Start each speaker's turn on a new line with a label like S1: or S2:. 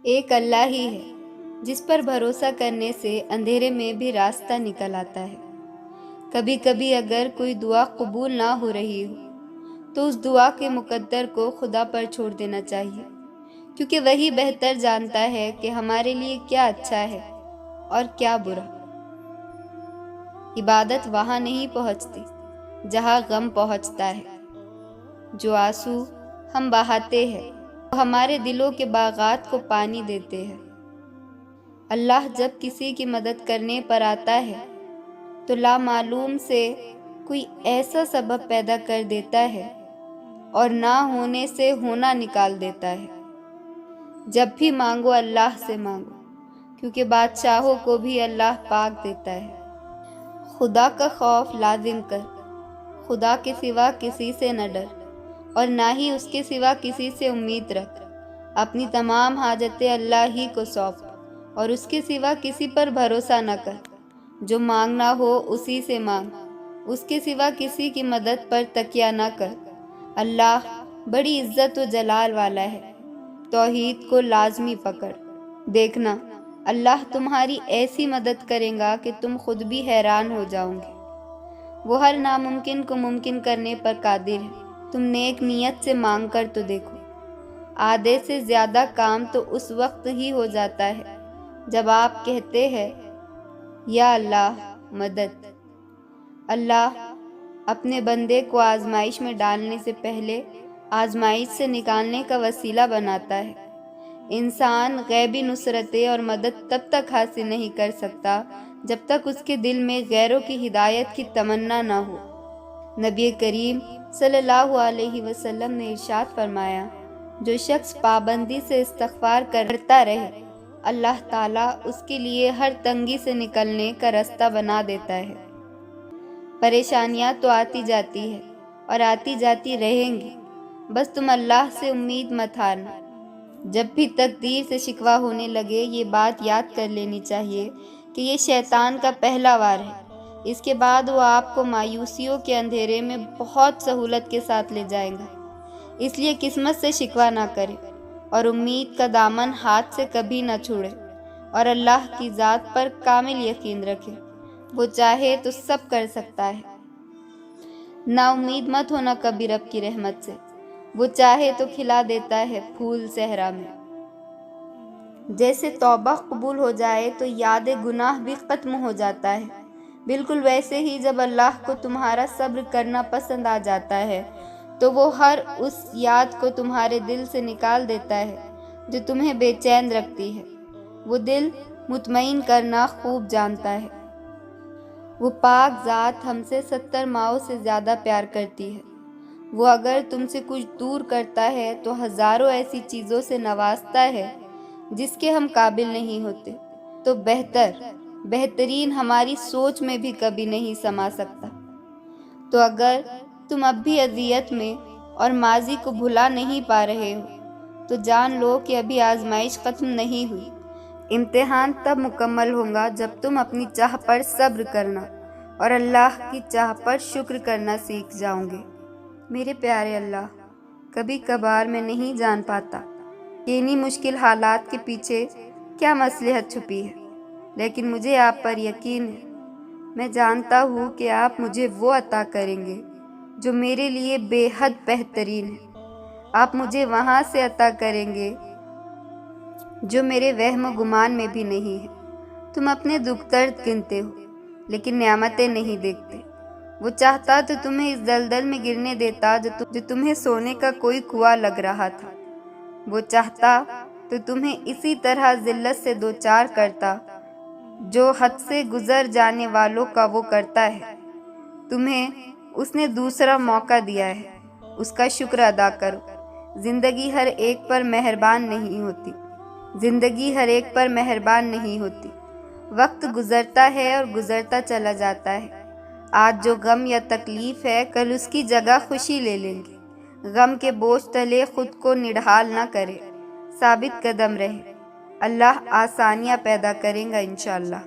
S1: ایک اللہ ہی ہے جس پر بھروسہ کرنے سے اندھیرے میں بھی راستہ نکل آتا ہے۔ کبھی کبھی اگر کوئی دعا قبول نہ ہو رہی ہو تو اس دعا کے مقدر کو خدا پر چھوڑ دینا چاہیے، کیونکہ وہی بہتر جانتا ہے کہ ہمارے لیے کیا اچھا ہے اور کیا برا۔ عبادت وہاں نہیں پہنچتی جہاں غم پہنچتا ہے۔ جو آنسو ہم بہاتے ہیں وہ ہمارے دلوں کے باغات کو پانی دیتے ہیں۔ اللہ جب کسی کی مدد کرنے پر آتا ہے تو لامعلوم سے کوئی ایسا سبب پیدا کر دیتا ہے اور نہ ہونے سے ہونا نکال دیتا ہے۔ جب بھی مانگو اللہ سے مانگو، کیونکہ بادشاہوں کو بھی اللہ پاک دیتا ہے۔ خدا کا خوف لازم کر، خدا کے سوا کسی سے نہ ڈر اور نہ ہی اس کے سوا کسی سے امید رکھ۔ اپنی تمام حاجتیں اللہ ہی کو سونپ اور اس کے سوا کسی پر بھروسہ نہ کر۔ جو مانگنا ہو اسی سے مانگ، اس کے سوا کسی کی مدد پر تکیہ نہ کر۔ اللہ بڑی عزت و جلال والا ہے، توحید کو لازمی پکڑ۔ دیکھنا اللہ تمہاری ایسی مدد کرے گا کہ تم خود بھی حیران ہو جاؤ گے۔ وہ ہر ناممکن کو ممکن کرنے پر قادر ہے۔ تم نیک نیت سے مانگ کر تو دیکھو، آدھے سے زیادہ کام تو اس وقت ہی ہو جاتا ہے جب آپ کہتے ہیں یا اللہ مدد۔ اللہ اپنے بندے کو آزمائش میں ڈالنے سے پہلے آزمائش سے نکالنے کا وسیلہ بناتا ہے۔ انسان غیبی نصرتیں اور مدد تب تک حاصل نہیں کر سکتا جب تک اس کے دل میں غیروں کی ہدایت کی تمنا نہ ہو۔ نبی کریم صلی اللہ علیہ وسلم نے ارشاد فرمایا، جو شخص پابندی سے استغفار کرتا رہے اللہ تعالیٰ اس کے لیے ہر تنگی سے نکلنے کا راستہ بنا دیتا ہے۔ پریشانیاں تو آتی جاتی ہے اور آتی جاتی رہیں گی، بس تم اللہ سے امید مت ہارنا۔ جب بھی تقدیر سے شکوہ ہونے لگے یہ بات یاد کر لینی چاہیے کہ یہ شیطان کا پہلا وار ہے۔ اس کے بعد وہ آپ کو مایوسیوں کے اندھیرے میں بہت سہولت کے ساتھ لے جائے گا۔ اس لیے قسمت سے شکوہ نہ کرے اور امید کا دامن ہاتھ سے کبھی نہ چھوڑے اور اللہ کی ذات پر کامل یقین رکھے۔ وہ چاہے تو سب کر سکتا ہے۔ نا امید مت ہونا کبھی رب کی رحمت سے، وہ چاہے تو کھلا دیتا ہے پھول صحرا میں۔ جیسے توبہ قبول ہو جائے تو یاد گناہ بھی ختم ہو جاتا ہے، بالکل ویسے ہی جب اللہ کو تمہارا صبر کرنا پسند آ جاتا ہے تو وہ ہر اس یاد کو تمہارے دل سے نکال دیتا ہے جو تمہیں بے چین رکھتی ہے۔ وہ دل مطمئن کرنا خوب جانتا ہے۔ وہ پاک ذات ہم سے 70 ماؤں سے زیادہ پیار کرتی ہے۔ وہ اگر تم سے کچھ دور کرتا ہے تو ہزاروں ایسی چیزوں سے نوازتا ہے جس کے ہم قابل نہیں ہوتے، تو بہترین ہماری سوچ میں بھی کبھی نہیں سما سکتا۔ تو اگر تم اب بھی اذیت میں اور ماضی کو بھلا نہیں پا رہے ہو تو جان لو کہ ابھی آزمائش ختم نہیں ہوئی۔ امتحان تب مکمل ہوگا جب تم اپنی چاہ پر صبر کرنا اور اللہ کی چاہ پر شکر کرنا سیکھ جاؤ گے۔ میرے پیارے اللہ، کبھی کبھار میں نہیں جان پاتا کہ انہی مشکل حالات کے پیچھے کیا مصلحت چھپی ہے، لیکن مجھے آپ پر یقین ہے۔ میں جانتا ہوں کہ آپ مجھے وہ عطا کریں گے جو میرے لیے بے حد بہترین ہے۔ آپ مجھے وہاں سے عطا کریں گے جو میرے وہم و گمان میں بھی نہیں ہے۔ تم اپنے دکھ درد گنتے ہو لیکن نعمتیں نہیں دیکھتے۔ وہ چاہتا تو تمہیں اس دلدل میں گرنے دیتا جو تمہیں سونے کا کوئی کنواں لگ رہا تھا۔ وہ چاہتا تو تمہیں اسی طرح ذلت سے دوچار کرتا جو حد سے گزر جانے والوں کا وہ کرتا ہے۔ تمہیں اس نے دوسرا موقع دیا ہے، اس کا شکر ادا کرو۔ زندگی ہر ایک پر مہربان نہیں ہوتی۔ وقت گزرتا ہے اور گزرتا چلا جاتا ہے۔ آج جو غم یا تکلیف ہے کل اس کی جگہ خوشی لے لیں گے۔ غم کے بوجھ تلے خود کو نڈھال نہ کرے، ثابت قدم رہے۔ اللہ آسانیاں پیدا کرے گا انشاءاللہ۔